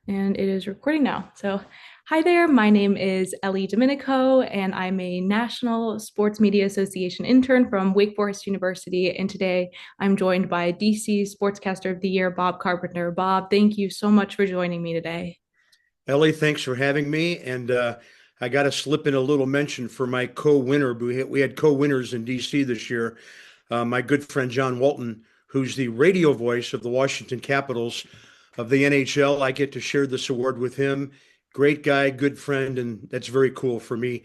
And it is recording now. So, hi there. My name is Ellie Deminico, and I'm a National Sports Media Association intern from Wake Forest University. And today I'm joined by DC Sportscaster of the Year, Bob Carpenter. Bob, thank you so much for joining me today. Ellie, thanks for having me. And I got to slip in a little mention for my co-winner. We had co-winners in DC this year. My good friend John Walton, who's the radio voice of the Washington Capitals of the NHL. I get to share this award with him. Great guy, good friend, and that's very cool for me,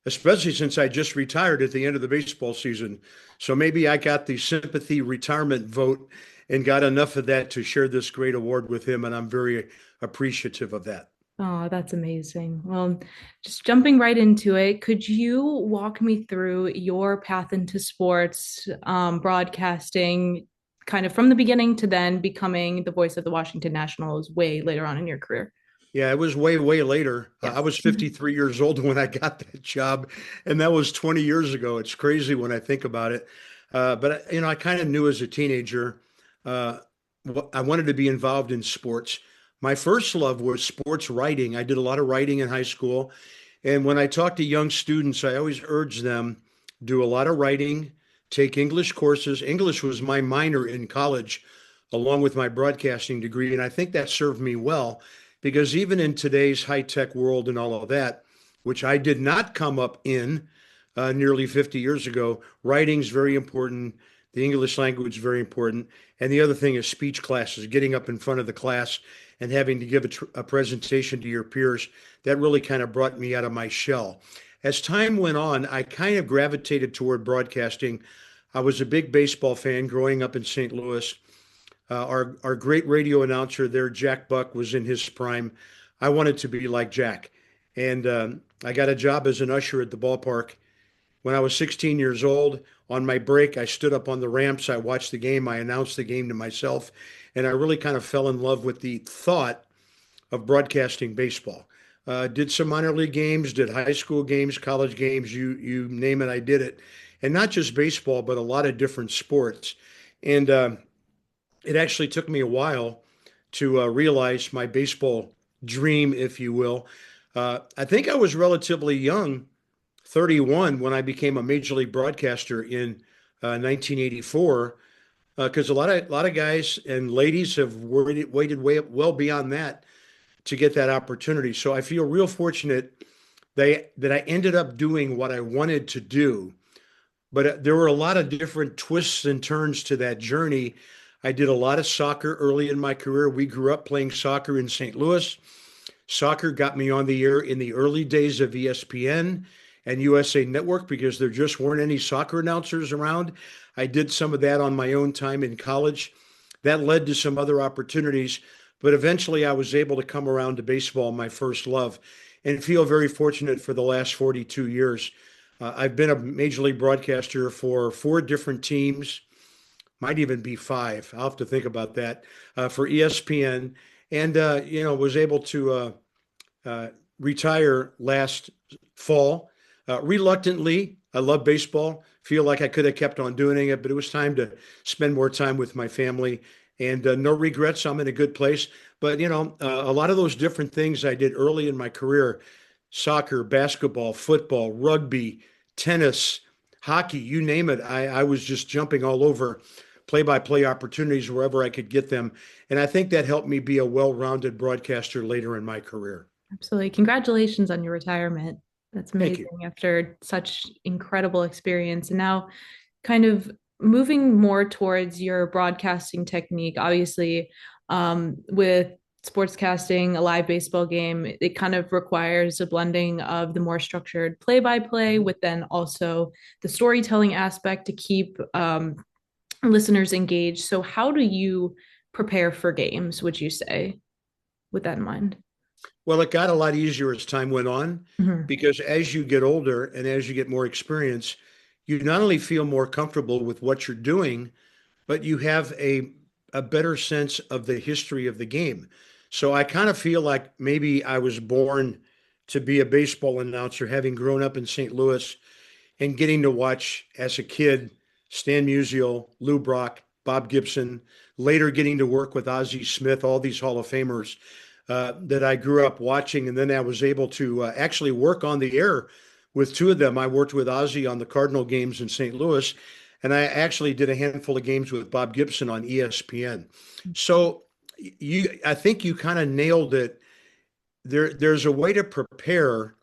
especially since I just retired at the end of the baseball season. So maybe I got the sympathy retirement vote and got enough of that to share this great award with him, and I'm very appreciative of that. Oh, that's amazing. Well, just jumping right into it, could you walk me through your path into sports, broadcasting, kind of from the beginning to then becoming the voice of the Washington Nationals way later on in your career? Yeah, it was way, way later. I Yes. was 53 years old when I got that job, and that was 20 years ago. It's crazy when I think about it. But I kind of knew as a teenager, uh, I wanted to be involved in sports. My first love was sports writing. I did a lot of writing in high school. And when I talk to young students, I always urge them do a lot of writing, take English courses. English was my minor in college, along with my broadcasting degree. And I think that served me well because even in today's high tech world and all of that, which I did not come up in nearly 50 years ago, writing's very important. The English language is very important. And the other thing is speech classes, getting up in front of the class and having to give a presentation to your peers. That really kind of brought me out of my shell. As time went on, I kind of gravitated toward broadcasting. I was a big baseball fan growing up in St. Louis. Our great radio announcer there, Jack Buck, was in his prime. I wanted to be like Jack. And I got a job as an usher at the ballpark. When I was 16 years old, on my break, I stood up on the ramps. I watched the game. I announced the game to myself. And I really kind of fell in love with the thought of broadcasting baseball. Did some minor league games, did high school games, college games, you name it, I did it. And not just baseball, but a lot of different sports. And it actually took me a while to realize my baseball dream, if you will. I think I was relatively young, 31, when I became a major league broadcaster in 1984. Because a lot of guys and ladies have waited way well beyond that to get that opportunity. So I feel real fortunate that I ended up doing what I wanted to do. But there were a lot of different twists and turns to that journey. I did a lot of soccer early in my career. We grew up playing soccer in St. Louis. Soccer got me on the air in the early days of ESPN and USA Network because there just weren't any soccer announcers around. I did some of that on my own time in college. That led to some other opportunities, but eventually I was able to come around to baseball, my first love, and feel very fortunate for the last 42 years. I've been a major league broadcaster for four different teams, might even be five. I'll have to think about that for ESPN, and was able to uh, retire last fall. Reluctantly, I love baseball. Feel like I could have kept on doing it, but it was time to spend more time with my family. And no regrets. I'm in a good place. But a lot of those different things I did early in my career: soccer, basketball, football, rugby, tennis, hockey, you name it. I was just jumping all over play-by-play opportunities wherever I could get them. And I think that helped me be a well-rounded broadcaster later in my career. Absolutely. Congratulations on your retirement. That's Thank amazing you. after such incredible experience. And now, kind of moving more towards your broadcasting technique, obviously, with sportscasting, a live baseball game, it kind of requires a blending of the more structured play by play with then also the storytelling aspect to keep listeners engaged. So, how do you prepare for games, would you say, with that in mind? Well, it got a lot easier as time went on Mhm. because as you get older and as you get more experience, you not only feel more comfortable with what you're doing, but you have a better sense of the history of the game. So I kind of feel like maybe I was born to be a baseball announcer, having grown up in St. Louis and getting to watch as a kid Stan Musial, Lou Brock, Bob Gibson, later getting to work with Ozzie Smith, all these Hall of Famers. that I grew up watching, and then I was able to actually work on the air with two of them. I worked with Ozzie on the Cardinal games in St. Louis, and I actually did a handful of games with Bob Gibson on ESPN. So I think you kind of nailed it. There's a way to prepare,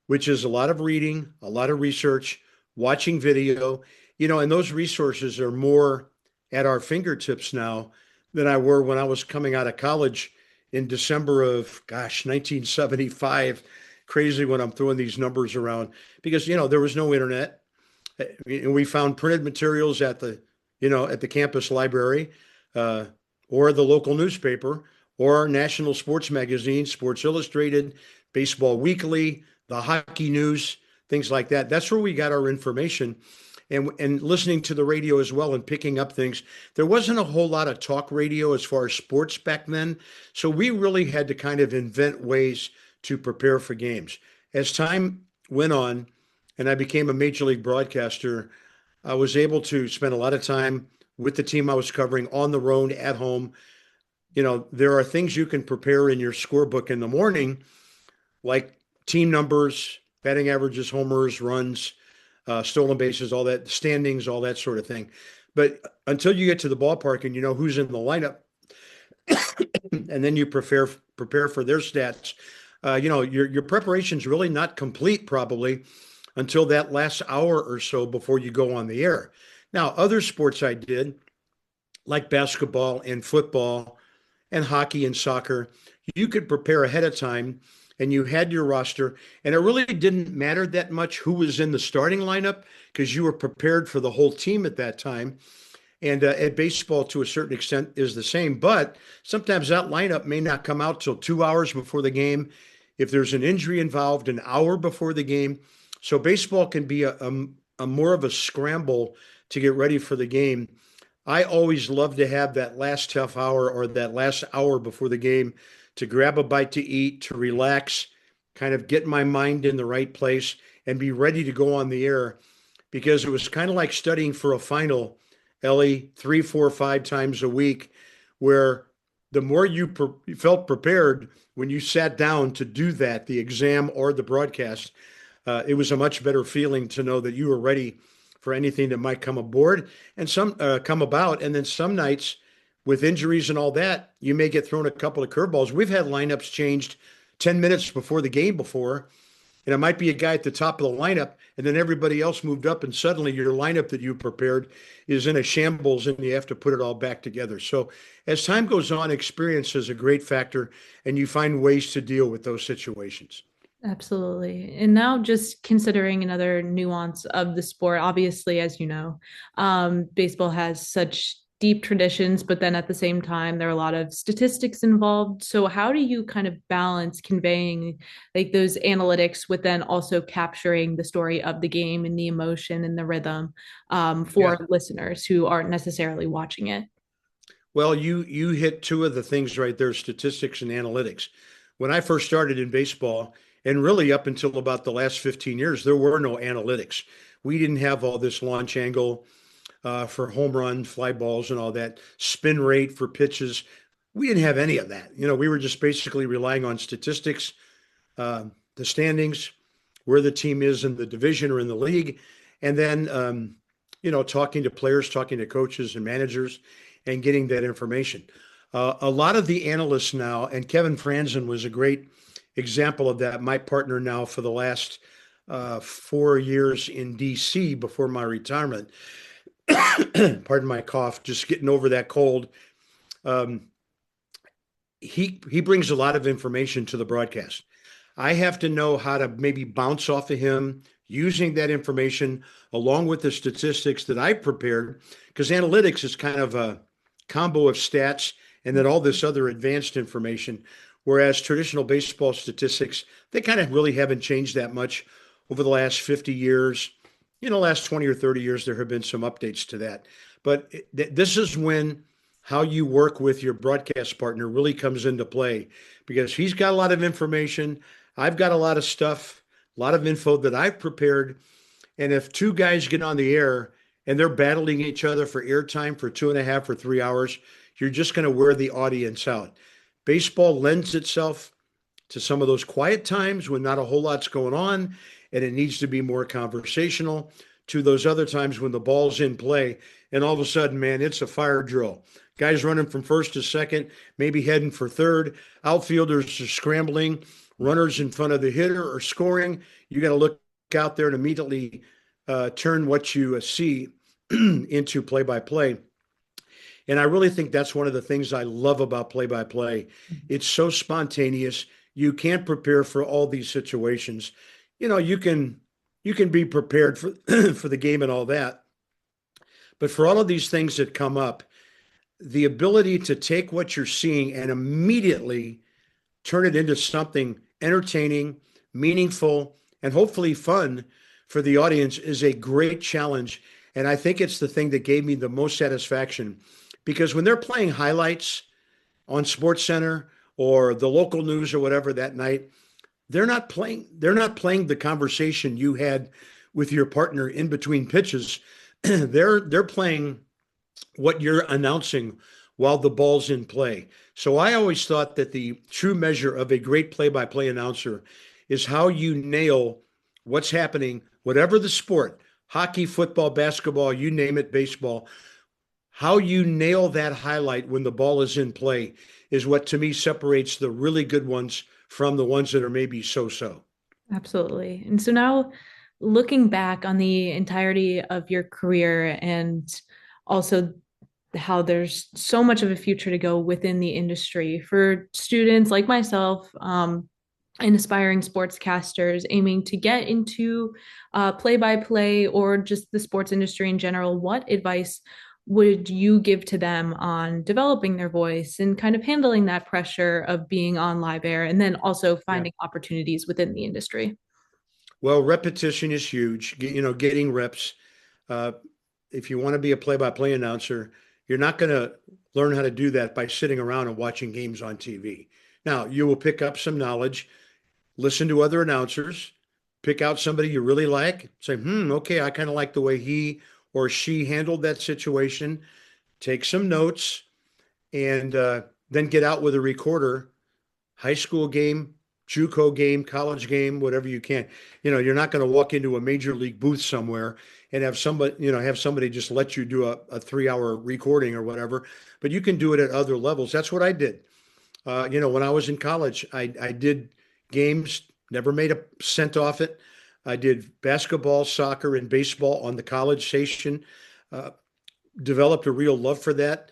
which is a lot of reading, a lot of research, watching video, and those resources are more at our fingertips now than I were when I was coming out of college in December of, 1975. Crazy when I'm throwing these numbers around because, there was no internet. And we found printed materials at the campus library, uh, or the local newspaper, or national sports magazine, Sports Illustrated, Baseball Weekly, the hockey news, things like that. That's where we got our information, and listening to the radio as well and picking up things. There wasn't a whole lot of talk radio as far as sports back then, so we really had to kind of invent ways to prepare for games. As time went on, and I became a major league broadcaster, I was able to spend a lot of time with the team I was covering on the road, at home. There are things you can prepare in your scorebook in the morning, like team numbers, batting averages, homers, runs, stolen bases, all that, standings, all that sort of thing. But until you get to the ballpark and you know who's in the lineup, and then you prepare for their stats, your preparation's really not complete probably until that last hour or so before you go on the air. Now, other sports I did, like basketball and football and hockey and soccer, you could prepare ahead of time and you had your roster, and it really didn't matter that much who was in the starting lineup because you were prepared for the whole team at that time. And at baseball, to a certain extent, is the same. But sometimes that lineup may not come out till 2 hours before the game. If there's an injury involved, an hour before the game. So baseball can be a more of a scramble to get ready for the game. I always love to have that last half hour or that last hour before the game to grab a bite to eat, to relax, kind of get my mind in the right place and be ready to go on the air, because it was kind of like studying for a final, Ellie, 3, 4, 5 times a week, where the more you felt prepared when you sat down to do that, the exam or the broadcast, it was a much better feeling to know that you were ready for anything that might come aboard and come about. And then some nights with injuries and all that, you may get thrown a couple of curveballs. We've had lineups changed 10 minutes before the game before, and it might be a guy at the top of the lineup, and then everybody else moved up, and suddenly your lineup that you prepared is in a shambles, and you have to put it all back together. So as time goes on, experience is a great factor, and you find ways to deal with those situations. Absolutely. And now, just considering another nuance of the sport, obviously, as you know, baseball has such deep traditions, but then at the same time, there are a lot of statistics involved. So, how do you kind of balance conveying like those analytics with then also capturing the story of the game and the emotion and the rhythm Yeah. for listeners who aren't necessarily watching it? Well, you hit two of the things right there, statistics and analytics. When I first started in baseball, and really up until about the last 15 years, there were no analytics. We didn't have all this launch angle for home run, fly balls, and all that, spin rate for pitches. We didn't have any of that. We were just basically relying on statistics, the standings, where the team is in the division or in the league, and then talking to players, talking to coaches and managers, and getting that information. A lot of the analysts now, and Kevin Franzen was a great example of that. My partner now for the last 4 years in DC before my retirement. Pardon my cough, just getting over that cold. Um, he brings a lot of information to the broadcast. I have to know how to maybe bounce off of him using that information along with the statistics that I prepared, because analytics is kind of a combo of stats and then all this other advanced information. Whereas traditional baseball statistics, they kind of really haven't changed that much over the last 50 years. Last 20 or 30 years, there have been some updates to that. But this is when how you work with your broadcast partner really comes into play, because he's got a lot of information. I've got a lot of stuff, a lot of info that I've prepared. And if two guys get on the air and they're battling each other for airtime for 2.5 or 3 hours, you're just going to wear the audience out. Baseball lends itself to some of those quiet times when not a whole lot's going on and it needs to be more conversational, to those other times when the ball's in play and all of a sudden, man, it's a fire drill. Guys running from first to second, maybe heading for third. Outfielders are scrambling. Runners in front of the hitter are scoring. You got to look out there and immediately turn what you see into play by play. And I really think that's one of the things I love about play by play. It's so spontaneous. You can't prepare for all these situations. You can be prepared for for the game and all that. But for all of these things that come up, the ability to take what you're seeing and immediately turn it into something entertaining, meaningful, and hopefully fun for the audience is a great challenge. And I think it's the thing that gave me the most satisfaction because when they're playing highlights on Sports Center or the local news or whatever that night, they're not playing the conversation you had with your partner in between pitches. They're playing what you're announcing while the ball's in play. So I always thought that the true measure of a great play-by-play announcer is how you nail what's happening, whatever the sport, hockey, football, basketball, you name it, baseball, how you nail that highlight when the ball is in play is what to me separates the really good ones from the ones that are maybe so-so. Absolutely. And so now looking back on the entirety of your career and also how there's so much of a future to go within the industry for students like myself, and aspiring sportscasters aiming to get into play by play or just the sports industry in general, what advice would you give to them on developing their voice and kind of handling that pressure of being on live air and then also Yeah. finding opportunities within the industry? Well, repetition is huge. Getting reps. Uh, if you want to be a play-by-play announcer, you're not going to learn how to do that by sitting around and watching games on TV. Now, you will pick up some knowledge, listen to other announcers, pick out somebody you really like, say, okay, I kind of like the way he or she handled that situation, take some notes, and then get out with a recorder, high school game, JUCO game, college game, whatever you can. You're not going to walk into a major league booth somewhere and have somebody just let you do a 3 hour recording or whatever. But you can do it at other levels. That's what I did. When I was in college, I did games, never made a cent off it. I did basketball, soccer, and baseball on the college station. Uh, Developed a real love for that.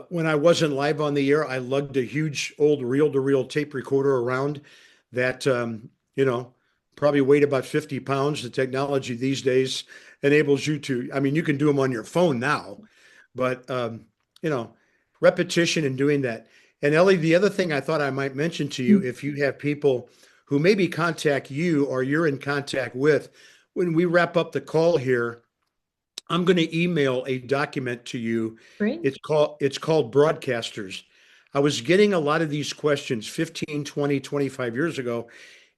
When I wasn't live on the air, I lugged a huge old reel-to-reel tape recorder around that, probably weighed about 50 pounds. The technology these days enables you to, I mean, you can do them on your phone now, but, you know, repetition and doing that. And Ellie, the other thing I thought I might mention to you, if you have people who maybe contact you or you're in contact with, when we wrap up the call here, I'm going to email a document to you. Great. It's called Broadcasters. I was getting a lot of these questions 15, 20, 25 years ago,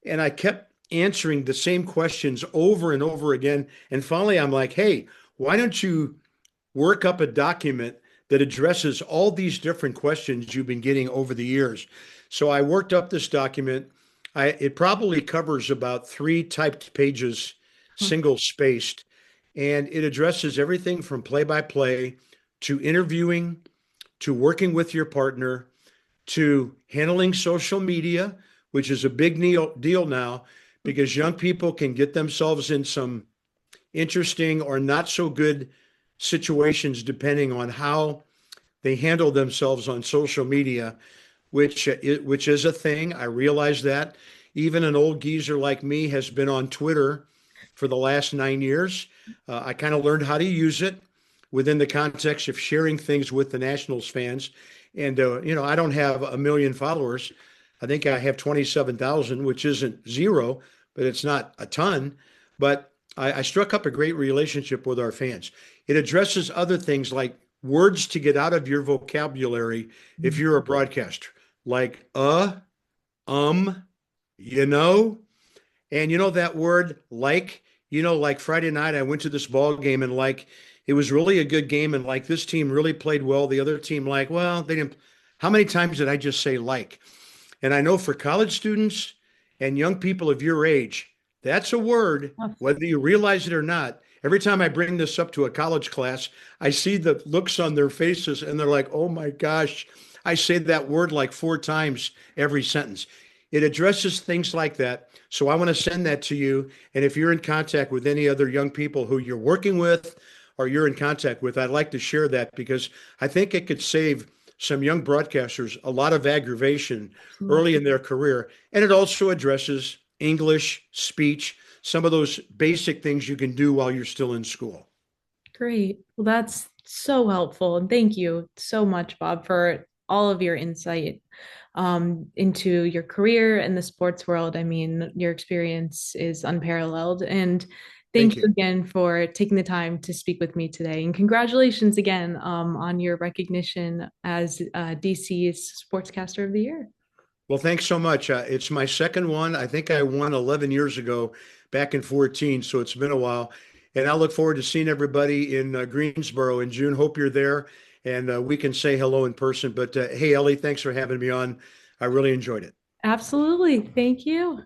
and I kept answering the same questions over and over again. And finally, I'm like, hey, why don't you work up a document that addresses all these different questions you've been getting over the years? So I worked up this document. It probably covers about 3 typed pages, single spaced, and it addresses everything from play by play to interviewing to working with your partner to handling social media, which is a big deal now because young people can get themselves in some interesting or not so good situations depending on how they handle themselves on social media, which is a thing. I realize that. Even an old geezer like me has been on Twitter for the last 9 years. I kind of learned how to use it within the context of sharing things with the Nationals fans. And, I don't have a million followers. I think I have 27,000, which isn't zero, but it's not a ton. But I struck up a great relationship with our fans. It addresses other things like words to get out of your vocabulary if you're a broadcaster, like um, you know, and that word like, like Friday night, I went to this ball game and like, it was really a good game. And like this team really played well. The other team, like, well, they didn't. How many times did I just say like? And I know for college students and young people of your age, that's a word, whether you realize it or not. Every time I bring this up to a college class, I see the looks on their faces and they're like, oh my gosh, I say that word like 4 times every sentence. It addresses things like that. So I want to send that to you. And if you're in contact with any other young people who you're working with or you're in contact with, I'd like to share that because I think it could save some young broadcasters a lot of aggravation Absolutely. early in their career. And it also addresses English, speech, some of those basic things you can do while you're still in school. Great. Well, that's so helpful. And thank you so much, Bob, for all of your insight into your career in the sports world. I mean, your experience is unparalleled. And thank Thank you you. again for taking the time to speak with me today. And congratulations again on your recognition as DC's Sportscaster of the Year. Well, thanks so much. It's my second one. I think I won 11 years ago back in 14, so it's been a while. And I look forward to seeing everybody in Greensboro in June. Hope you're there and we can say hello in person. But hey, Ellie, thanks for having me on. I really enjoyed it. Absolutely. Thank you.